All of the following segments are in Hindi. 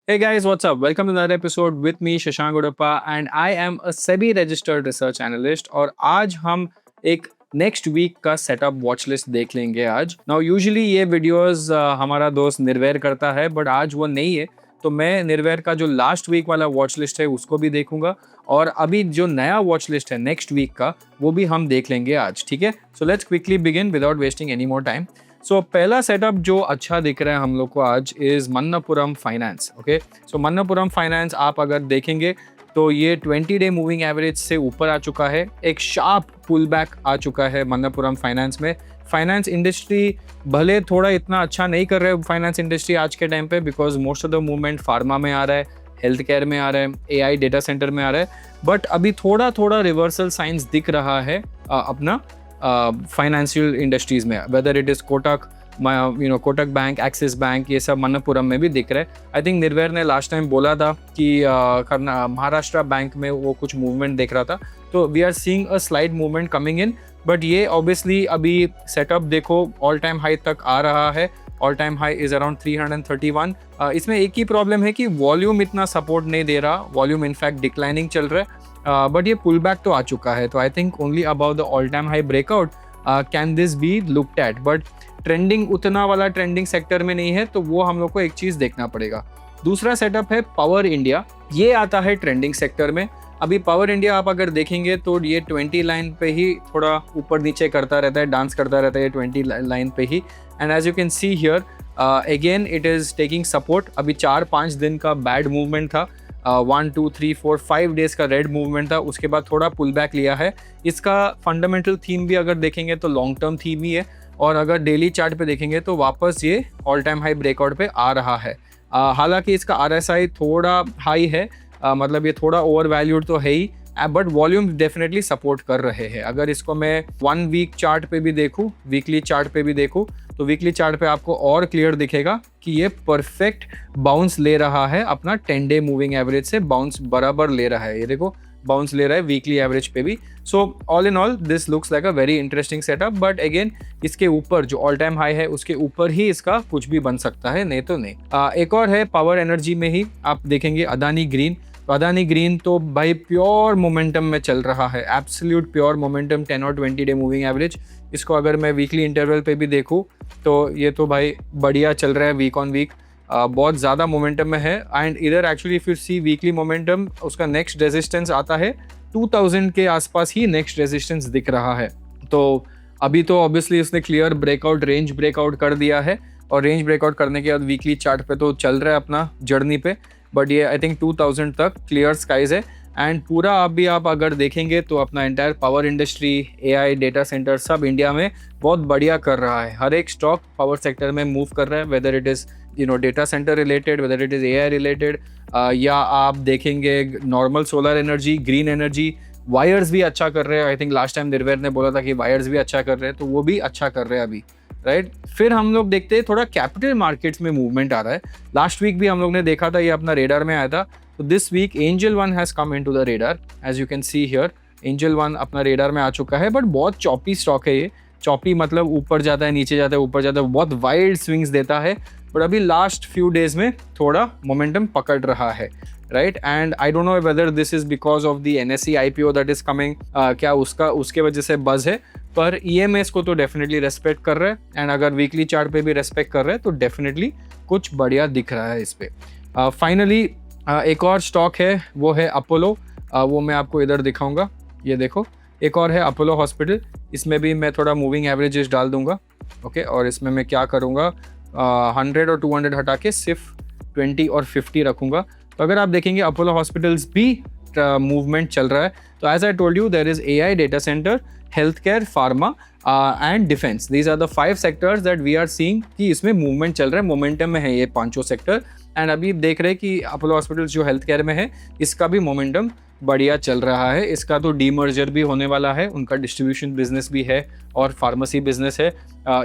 Hey guys, what's up? Welcome to another episode with me Shashank उडप्पा and I am a SEBI registered research analyst और आज हम एक नेक्स्ट वीक का सेटअप वॉच लिस्ट देख लेंगे आज. नाउ यूजुअली ये वीडियोस हमारा दोस्त निर्वैर करता है बट आज वो नहीं है, तो मैं निर्वैर का जो लास्ट वीक वाला वॉच लिस्ट है उसको भी देखूंगा और अभी जो नया वॉच लिस्ट है नेक्स्ट वीक का वो भी हम देख लेंगे आज. ठीक है, so let's quickly begin without wasting any more time. So पहला सेटअप जो अच्छा दिख रहा है हम लोग को आज is Manappuram Finance. Okay, so Manappuram Finance आप अगर देखेंगे तो ये 20 डे मूविंग एवरेज से ऊपर आ चुका है. एक शार्प पुल बैक आ चुका है मन्नपुरम फाइनेंस में. फाइनेंस इंडस्ट्री भले थोड़ा इतना अच्छा नहीं कर रहा है फाइनेंस इंडस्ट्री आज के टाइम पे, because most of the movement pharma में आ रहा है, हेल्थ केयर में आ रहा है, एआई डेटा सेंटर में आ रहा है. बट अभी थोड़ा थोड़ा रिवर्सल साइंस दिख रहा है अपना फाइनेंशियल इंडस्ट्रीज में, whether it is Kotak, Kotak bank, axis bank, ये सब मन्नपुरम में भी दिख रहा है. आई थिंक निर्वैर ने लास्ट टाइम बोला था कि महाराष्ट्र बैंक में वो कुछ मूवमेंट देख रहा था, तो we are seeing a slight movement coming in. But ये ऑब्वियसली अभी सेटअप देखो ऑल टाइम हाई तक आ रहा है. All time high is around 331. इसमें एक ही प्रॉब्लम है कि वॉल्यूम इतना सपोर्ट नहीं दे रहा, वॉल्यूम इनफैक्ट डिक्लाइनिंग चल रहा है. बट ये पुल बैक तो आ चुका है, तो I think only about the all time high breakout can this B looked at. But trending उतना वाला ट्रेंडिंग सेक्टर में नहीं है, तो वो हम लोग को एक चीज़ देखना पड़ेगा. दूसरा सेटअप है पावर इंडिया. ये आता है ट्रेंडिंग सेक्टर में. अभी पावर इंडिया आप अगर देखेंगे तो ये 20 लाइन पे ही थोड़ा ऊपर नीचे करता रहता है, डांस करता रहता है ये 20 लाइन पे ही. And as you can see here again it is taking support. अभी 4-5 दिन का बैड मूवमेंट था, 1 2 3 4 5 डेज का रेड मूवमेंट था, उसके बाद थोड़ा पुल बैक लिया है. इसका फंडामेंटल थीम भी अगर देखेंगे तो लॉन्ग टर्म थीम ही है, और अगर डेली चार्ट पे देखेंगे तो वापस ये ऑल टाइम हाई ब्रेकआउट पे आ रहा है. हालांकि इसका आरएसआई थोड़ा हाई है, मतलब ये थोड़ा ओवर वैल्यूड तो है ही, बट वॉल्यूम डेफिनेटली सपोर्ट कर रहे हैं. अगर इसको मैं 1 वीक चार्ट पे भी देखूँ, वीकली चार्ट पे भी देखूँ, तो वीकली चार्ट पे आपको और क्लियर दिखेगा कि ये परफेक्ट बाउंस ले रहा है, अपना 10 डे मूविंग एवरेज से बाउंस बराबर ले रहा है. ये देखो बाउंस ले रहा है वीकली एवरेज पे भी. So all in all this looks like a very interesting setup. But again इसके ऊपर जो ऑल टाइम हाई है उसके ऊपर ही इसका कुछ भी बन सकता है, नहीं तो नहीं. एक और है पावर एनर्जी में ही आप देखेंगे अदानी ग्रीन. तो अदानी ग्रीन तो भाई प्योर मोमेंटम में चल रहा है, एब्सोल्यूट प्योर मोमेंटम, 10 और 20 डे मूविंग एवरेज. इसको अगर मैं वीकली इंटरवल पे भी देखूँ तो ये तो भाई बढ़िया चल रहा है वीक ऑन वीक, बहुत ज़्यादा मोमेंटम में है. एंड इधर actually if you see weekly momentum, उसका नेक्स्ट रेजिस्टेंस आता है 2000 के आसपास ही नेक्स्ट रेजिस्टेंस दिख रहा है. तो अभी तो ऑब्वियसली उसने क्लियर ब्रेकआउट, रेंज ब्रेकआउट कर दिया है, और रेंज ब्रेकआउट करने के बाद वीकली चार्ट पे तो चल रहा है अपना जर्नी पे. बट ये आई थिंक 2000 तक क्लियर स्काइज है. एंड पूरा अभी आप अगर देखेंगे तो अपना entire power industry, AI data centre सब इंडिया में बहुत बढ़िया कर रहा है. हर एक स्टॉक पावर सेक्टर में मूव कर रहा है, whether it is data centre related, whether it is AI related, या आप देखेंगे normal solar energy, green energy. Wires भी अच्छा कर रहे हैं. आई थिंक लास्ट टाइम निर्वैर ने बोला था कि वायर्स भी अच्छा कर रहे हैं, तो वो भी अच्छा कर रहे हैं अभी, राइट. फिर हम लोग देखते हैं थोड़ा कैपिटल मार्केट्स में मूवमेंट आ रहा है. लास्ट वीक भी हम लोग ने देखा था, ये अपना रेडार में आया था. तो this week Angel One has come into the radar, as you can see here. Angel One अपना रेडार में आ चुका है, बट बहुत चॉपी स्टॉक है ये. चॉपी मतलब ऊपर जाता है, नीचे जाता है, ऊपर जाता है, बहुत वाइल्ड स्विंग्स देता है. बट अभी लास्ट फ्यू डेज में थोड़ा मोमेंटम पकड़ रहा है, right. And I don't know whether this is because of the NSE IPO that is coming, क्या उसके वजह से बज है. पर ईएमएस को तो डेफिनेटली रेस्पेक्ट कर रहा है, एंड अगर वीकली चार्ट पे भी रेस्पेक्ट कर रहे हैं तो डेफिनेटली कुछ बढ़िया दिख रहा है इस पे. फाइनली एक और स्टॉक है, वो है अपोलो. वो मैं आपको इधर दिखाऊंगा, ये देखो एक और है अपोलो हॉस्पिटल. इसमें भी मैं थोड़ा मूविंग एवरेजेस डाल दूंगा, ओके. और इसमें मैं क्या करूँगा, 100 और 200 हटा के सिर्फ 20 और 50 रखूँगा. तो अगर आप देखेंगे अपोलो हॉस्पिटल्स भी मूवमेंट चल रहा है. तो as I told you there is AI, data centre, health care, pharma and defence. These are the 5 sectors that we are seeing कि इसमें मूवमेंट चल रहा है, मोमेंटम में है ये पांचों सेक्टर. एंड अभी देख रहे हैं कि अपोलो हॉस्पिटल्स जो हेल्थ केयर में है इसका भी मोमेंटम बढ़िया चल रहा है. इसका तो डीमर्जर भी होने वाला है, उनका डिस्ट्रीब्यूशन बिजनेस भी है और फार्मेसी बिजनेस है.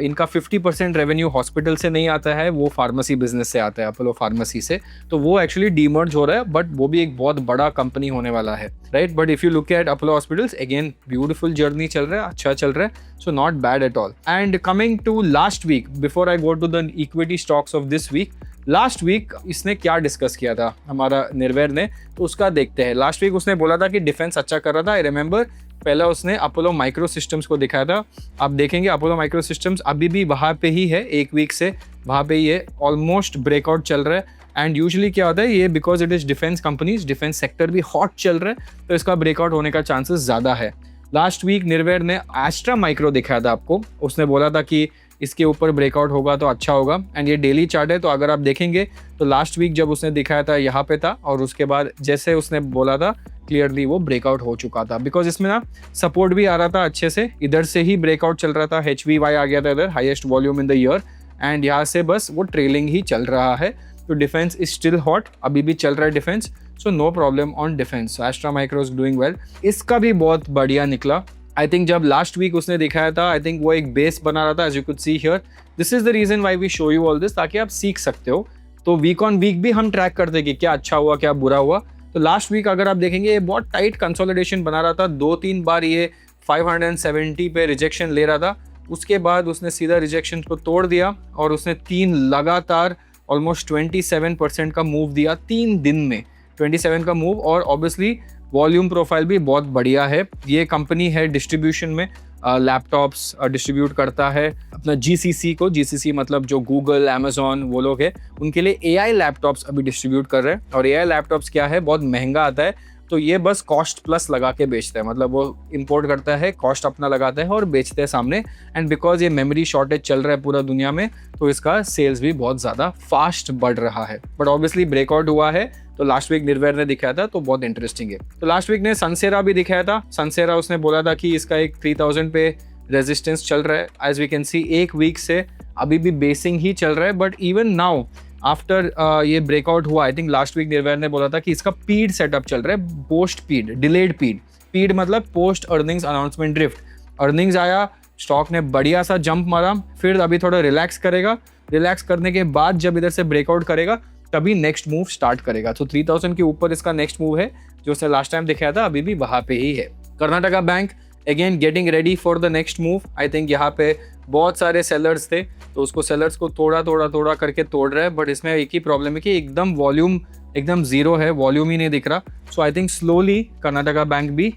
इनका 50% रेवेन्यू हॉस्पिटल से नहीं आता है, वो फार्मेसी बिजनेस से आता है, अपोलो फार्मेसी से. तो वो एक्चुअली डीमर्ज हो रहा है, बट वो भी एक बहुत बड़ा कंपनी होने वाला है, right. But if you look at Apollo Hospitals, again beautiful journey चल रहा है, अच्छा चल रहा है. So not bad at all. And coming to last week, before I go to the equity stocks of this week, last week इसने क्या डिस्कस किया था हमारा निर्वैर ने, तो उसका देखते हैं। लास्ट वीक उसने बोला था कि डिफेंस अच्छा कर रहा था। आई रिमेंबर पहला उसने अपोलो माइक्रो सिस्टम्स को दिखाया था। आप देखेंगे अपोलो माइक्रो सिस्टम्स अभी भी वहाँ पे ही है, एक वीक से वहाँ पे ही है, ऑलमोस्ट ब्रेकआउट चल रहा है। एंड यूजुअली क्या होता है, ये because it is defence companies, defence sector भी हॉट चल रहा है, तो इसका ब्रेकआउट होने का चांसेस ज़्यादा है। लास्ट वीक निर्वैर ने एस्ट्रा माइक्रो दिखाया था आपको, उसने बोला था कि इसके ऊपर ब्रेकआउट होगा तो अच्छा होगा। एंड ये डेली चार्ट है, तो अगर आप देखेंगे तो लास्ट वीक जब उसने दिखाया था यहाँ पे था, और उसके बाद जैसे उसने बोला था क्लियरली वो ब्रेकआउट हो चुका था। बिकॉज इसमें ना सपोर्ट भी आ रहा था अच्छे से, इधर से ही ब्रेकआउट चल रहा था, HVY आ गया था इधर, highest volume in the year. And यहाँ से बस वो ट्रेलिंग ही चल रहा है। तो डिफेंस इज स्टिल हॉट, अभी भी चल रहा है defence, so no problem on defence. Astra Micro is doing well. इसका भी बहुत बढ़िया निकला। आई थिंक जब लास्ट वीक उसने दिखाया था, आई थिंक वो एक बेस बना रहा था, as you could see here. This is the reason why we show you all this, ताकि आप सीख सकते हो। तो वीक ऑन वीक भी हम ट्रैक करते कि क्या अच्छा हुआ क्या बुरा हुआ। तो लास्ट वीक अगर आप देखेंगे ये बहुत टाइट कंसोलिडेशन बना रहा था, 2-3 बार ये 570 पे रिजेक्शन ले रहा था, उसके बाद उसने सीधा रिजेक्शन को तोड़ दिया और उसने 3 लगातार ऑलमोस्ट 27% का मूव दिया 3 दिन में, 27 का मूव। और ऑब्वियसली वॉल्यूम प्रोफाइल भी बहुत बढ़िया है। ये कंपनी है डिस्ट्रीब्यूशन में, लैपटॉप्स डिस्ट्रीब्यूट करता है अपना GCC को। GCC मतलब जो गूगल, अमेजॉन वो लोग है, उनके लिए AI लैपटॉप्स अभी डिस्ट्रीब्यूट कर रहे हैं। और AI लैपटॉप्स क्या है, बहुत महंगा आता है, तो ये बस कॉस्ट प्लस लगा के बेचता है, मतलब वो इंपोर्ट करता है, कॉस्ट अपना लगाता है और बेचते हैं सामने। एंड बिकॉज ये मेमोरी शॉर्टेज चल रहा है पूरा दुनिया में, तो इसका सेल्स भी बहुत ज़्यादा फास्ट बढ़ रहा है। बट ऑब्वियसली ब्रेकआउट हुआ है, तो लास्ट वीक निर्वैर ने दिखाया था, तो बहुत इंटरेस्टिंग है। तो लास्ट वीक ने सनसेरा भी दिखाया था। सनसेरा उसने बोला था कि इसका एक 3000 पे रेजिस्टेंस चल रहा है। एज वी कैन सी एक वीक से अभी भी बेसिंग ही चल रहा है। बट इवन नाउ आफ्टर ये ब्रेकआउट हुआ, आई थिंक लास्ट वीक निर्वैर ने बोला था कि इसका पीड सेटअप चल रहा है, पोस्ट पीड, डिलेड पीड। पीड मतलब post earnings announcement drift. Earnings आया, स्टॉक ने बढ़िया सा जंप मारा, फिर अभी थोड़ा रिलैक्स करेगा, रिलैक्स करने के बाद जब इधर से ब्रेकआउट करेगा तभी नेक्स्ट मूव स्टार्ट करेगा। तो 3000 के ऊपर इसका नेक्स्ट मूव है, जो उसने लास्ट टाइम दिखाया था, अभी भी वहाँ पे ही है। Karnataka bank again getting ready for the next move. I think यहाँ पे बहुत सारे सेलर्स थे, तो उसको सेलर्स को थोड़ा करके तोड़ रहा है। बट इसमें एक ही प्रॉब्लम है कि एकदम वॉल्यूम एकदम जीरो है, वॉल्यूम ही नहीं दिख रहा। So I think slowly Karnataka Bank भी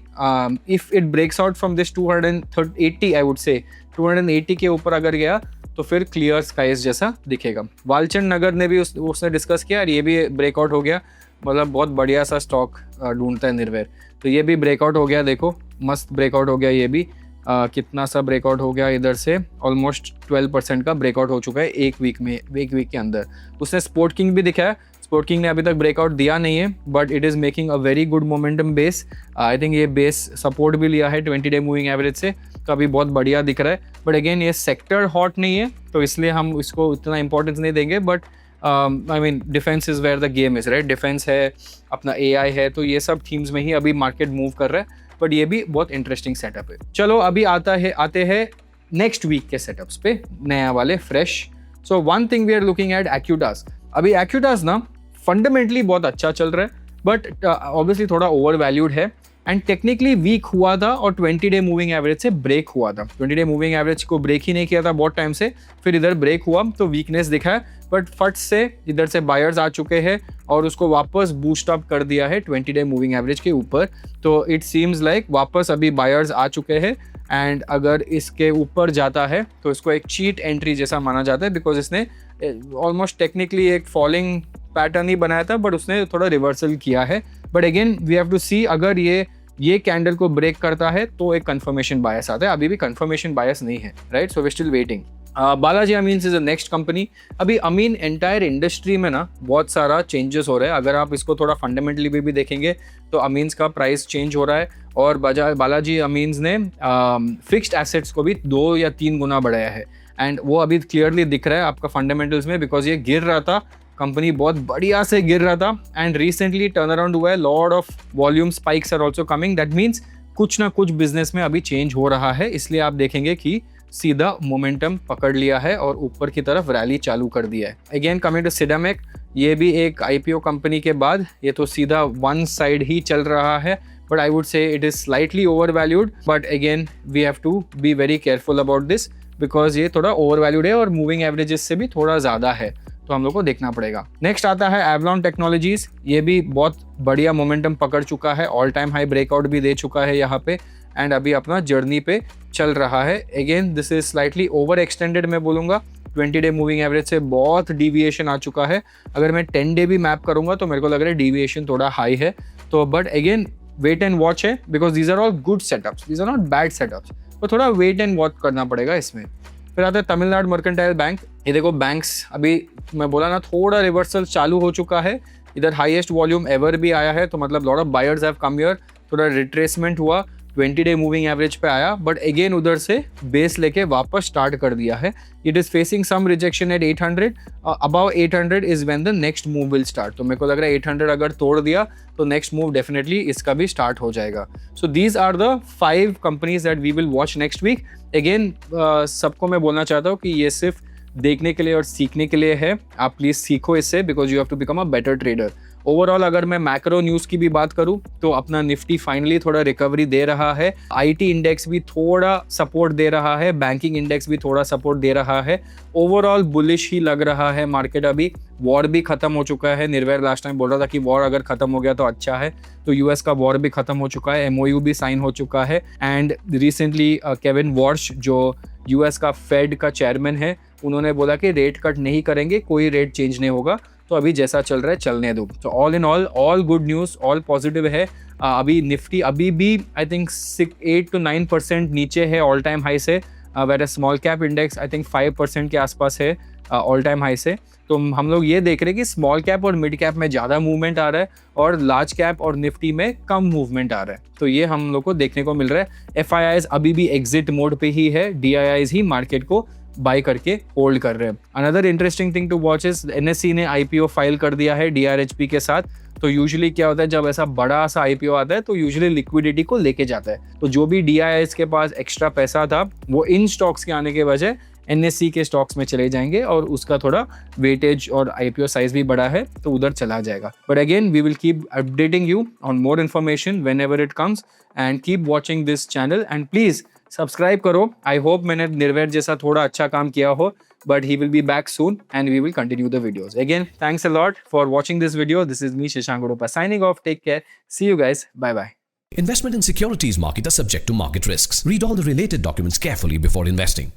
if it breaks out from this 280, I would say 280 के ऊपर अगर गया तो फिर क्लियर स्काइज जैसा दिखेगा। वालचंद नगर ने भी उसने डिस्कस किया और ये भी ब्रेकआउट हो गया, मतलब बहुत बढ़िया सा स्टॉक ढूंढता है निर्वैर। तो ये भी ब्रेकआउट हो गया, देखो मस्त ब्रेकआउट हो गया। ये भी कितना सा ब्रेकआउट हो गया, इधर से ऑलमोस्ट 12% का ब्रेकआउट हो चुका है एक वीक में, एक वीक के अंदर। उसने स्पोर्ट किंग भी दिखाया। स्पोर्ट किंग ने अभी तक ब्रेकआउट दिया नहीं है, but it is making a very good momentum base. I think ये बेस सपोर्ट भी लिया है 20 डे मूविंग एवरेज से, तो अभी बहुत बढ़िया दिख रहा है। बट अगेन ये सेक्टर हॉट नहीं है, तो इसलिए हम इसको इतना इंपॉर्टेंस नहीं देंगे। But I mean defence is where the game is, right. Defence है, अपना AI है, तो ये सब थीम्स में ही अभी मार्केट मूव कर रहा है। बट ये भी बहुत इंटरेस्टिंग सेटअप है। चलो अभी आते हैं नेक्स्ट वीक के सेटअप्स पे, नया वाले fresh. So one thing we are looking at Equitas. अभी एक्यूटास ना फंडामेंटली बहुत अच्छा चल रहा है, बट ऑब्वियसली थोड़ा ओवर वैल्यूड है एंड टेक्निकली वीक हुआ था और 20 डे मूविंग एवरेज से ब्रेक हुआ था। 20 डे मूविंग एवरेज को ब्रेक ही नहीं किया था बहुत टाइम से, फिर इधर ब्रेक हुआ तो वीकनेस दिखा है। बट फट से इधर से बायर्स आ चुके हैं और उसको वापस बूस्ट अप कर दिया है 20 डे मूविंग एवरेज के ऊपर। तो इट सीम्स लाइक वापस अभी बायर्स आ चुके हैं एंड अगर इसके ऊपर जाता है तो इसको एक चीट एंट्री जैसा माना जाता है, बिकॉज इसने ऑलमोस्ट टेक्निकली एक फॉलिंग पैटर्न ही बनाया था, बट उसने थोड़ा रिवर्सल किया है। But again we have to see, अगर ये कैंडल को ब्रेक करता है तो एक कंफर्मेशन बायस आता है। अभी भी कंफर्मेशन बायस नहीं है, right. So we still waiting. Balaji Amines is a next company. अभी अमीन एंटायर इंडस्ट्री में ना बहुत सारा चेंजेस हो रहा है। अगर आप इसको थोड़ा फंडामेंटली भी देखेंगे तो अमीन्स का प्राइस चेंज हो रहा है और बालाजी अमीन्स ने फिक्स्ड एसेट्स को भी 2 या 3 गुना बढ़ाया है एंड वो अभी क्लियरली दिख रहा है आपका फंडामेंटल्स में, बिकॉज ये गिर रहा था, कंपनी बहुत बढ़िया से गिर रहा था एंड रिसेंटली टर्न अराउंड हुआ है। Lot of volume spikes are also coming, that means कुछ ना कुछ बिजनेस में अभी चेंज हो रहा है। इसलिए आप देखेंगे कि सीधा मोमेंटम पकड़ लिया है और ऊपर की तरफ रैली चालू कर दिया है। अगेन कमिंग टू सिडामेक, ये भी एक IPO कंपनी के बाद ये तो सीधा वन साइड ही चल रहा है, but I would say it is slightly over valued. But again we have to be very careful about this, because ये थोड़ा ओवर वैल्यूड है और मूविंग एवरेजेस से भी थोड़ा ज़्यादा है। तो हम लोग को देखना पड़ेगा। नेक्स्ट आता है एवलॉन टेक्नोलॉजीज, ये भी बहुत बढ़िया मोमेंटम पकड़ चुका है, ऑल टाइम हाई ब्रेकआउट भी दे चुका है यहाँ पे एंड अभी अपना जर्नी पे चल रहा है। Again this is slightly over extended, मैं बोलूँगा 20 डे मूविंग एवरेज से बहुत डिविएशन आ चुका है। अगर मैं 10 डे भी मैप करूँगा तो मेरे को लग रहा है डिविएशन थोड़ा हाई है, तो but again wait and watch है because these are all good setups, these are not bad setups, तो थोड़ा वेट एंड वॉच करना पड़ेगा इसमें। फिर आता है तमिलनाडु मर्केंटाइल बैंक, ये देखो बैंक्स अभी मैं बोला ना थोड़ा रिवर्सल चालू हो चुका है, इधर हाईएस्ट वॉल्यूम एवर भी आया है, तो मतलब lot of buyers have come here, थोड़ा रिट्रेसमेंट हुआ, 20 डे मूविंग एवरेज पे आया, बट अगेन उधर से बेस लेके वापस स्टार्ट कर दिया है। It is facing some rejection at 800, above 800 is when the next move will start, तो मेरे को लग रहा है 800 अगर तोड़ दिया तो नेक्स्ट मूव डेफिनेटली इसका भी स्टार्ट हो जाएगा। So these are the 5 companies that we will watch next week. Again सबको मैं बोलना चाहता हूँ कि ये सिर्फ देखने के लिए और सीखने के लिए है, आप प्लीज सीखो इससे because you have to become a better trader. Overall अगर मैं मैक्रो न्यूज़ की भी बात करूं तो अपना निफ्टी फाइनली थोड़ा रिकवरी दे रहा है, आईटी इंडेक्स भी थोड़ा सपोर्ट दे रहा है, बैंकिंग इंडेक्स भी थोड़ा सपोर्ट दे रहा है, ओवरऑल बुलिश ही लग रहा है मार्केट। अभी वॉर भी खत्म हो चुका है, निर्वैर लास्ट टाइम बोल रहा था कि वॉर अगर खत्म हो गया तो अच्छा है, तो यूएस का वॉर भी खत्म हो चुका है, एमओयू भी साइन हो चुका है एंड रिसेंटली केविन वॉर्श जो यूएस का फेड का चेयरमैन है, उन्होंने बोला कि रेट कट नहीं करेंगे, कोई रेट चेंज नहीं होगा, तो अभी जैसा चल रहा है चलने दो। तो all in all good news, all positive है। अभी निफ्टी अभी भी आई थिंक 8 to 9% नीचे है ऑल टाइम हाई से, where small cap index I think 5% के आसपास है ऑल टाइम हाई से। तो हम लोग ये देख रहे हैं कि स्मॉल कैप और मिड कैप में ज़्यादा मूवमेंट आ रहा है और लार्ज कैप और निफ्टी में कम मूवमेंट आ रहा है, तो ये हम लोग को देखने को मिल रहा है। FIIs अभी भी एग्जिट मोड पे ही है, DIIs ही मार्केट को बाय करके होल्ड कर रहे हैं। Another interesting thing to watch is NSE ने IPO फाइल कर दिया है DRHP के साथ। तो यूजुअली क्या होता है जब ऐसा बड़ा सा IPO आता है तो यूजुअली लिक्विडिटी को लेके जाता है, तो जो भी DIIs के पास एक्स्ट्रा पैसा था वो इन स्टॉक्स के आने के वजह NSE के स्टॉक्स में चले जाएंगे और उसका थोड़ा वेटेज और IPO साइज भी बड़ा है तो उधर चला जाएगा। But again we will keep updating you on more information whenever it comes and keep watching this channel and please subscribe करो। आई होप मैंने निर्वैर जैसा थोड़ा अच्छा काम किया हो, but he will be back soon and we will continue the videos. Again, thanks a lot for watching this video. This is me, Shashank Udupa, signing off. Take care. See you guys. Bye-bye. Investment in securities market are subject to market risks. Read all the related documents carefully before investing.